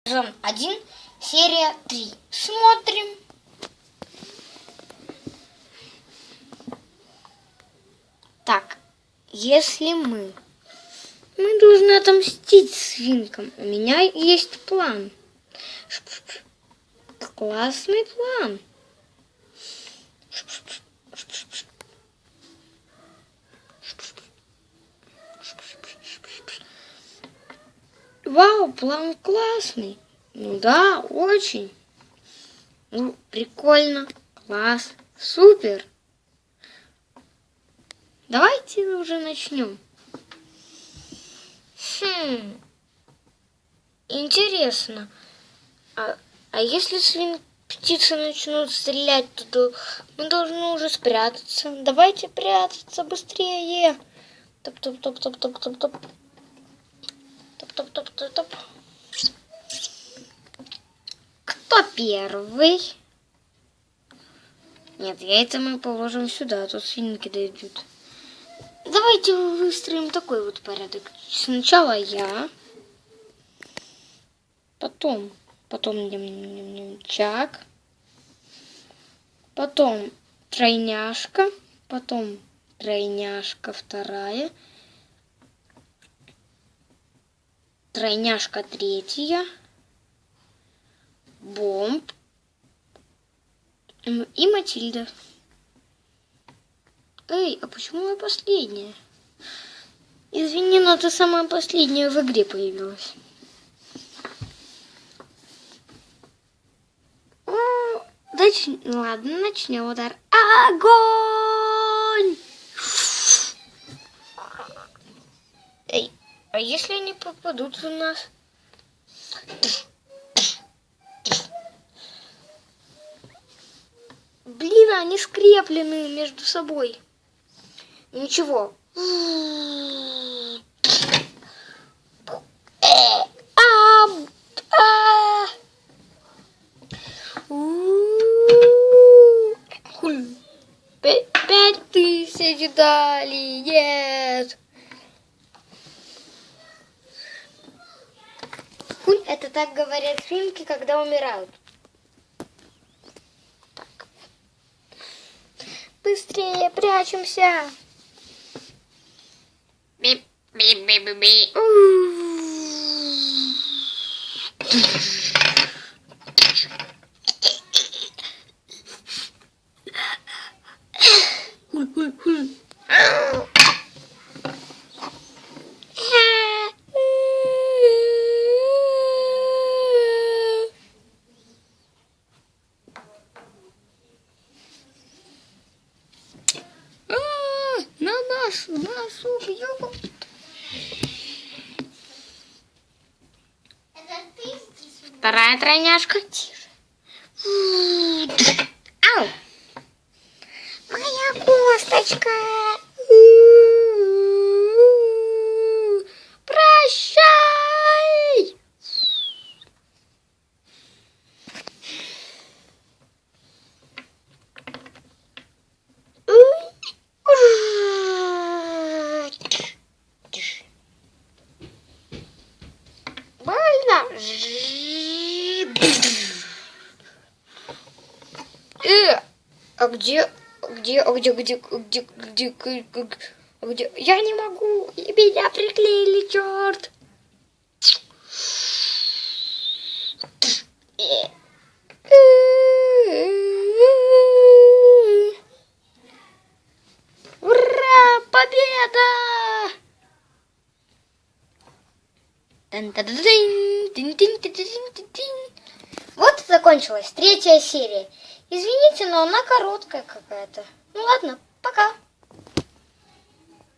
Сезон 1, серия 3. Смотрим. Так, если мы должны отомстить свинкам. У меня есть план. Классный план. Вау, план классный. Ну да, очень. Ну, прикольно. Класс. Супер. Давайте уже начнем. Интересно. А если птицы начнут стрелять, то мы должны уже спрятаться. Давайте прятаться быстрее. Топ-топ-топ-топ-топ-топ-топ. Топ-топ-топ-топ-топ. Кто первый? Нет, яйца мы положим сюда, а то свинки дойдут. Давайте выстроим такой вот порядок. Сначала я, потом Чак, потом тройняшка, потом тройняшка вторая, тройняшка третья, Бомб и Матильда. Эй, а почему я последняя? Извини, но ты самая последняя в игре появилась. Ладно, начнем удар. Огонь! Эй, а если они попадут в нас? Блин, они скреплены между собой. Ничего. Пять тысяч дали, нет. Это так говорят свинки, когда умирают. Так. Быстрее прячемся. Би-би-би-би-би. Нас убьют. Вторая тройняшка. Тише. Ау! Моя косточка. Прощай! Где? Я не могу, меня приклеили, черт. Ура, победа! Вот и закончилась 3-я серия. Извините, но она короткая какая-то. Ну ладно, пока.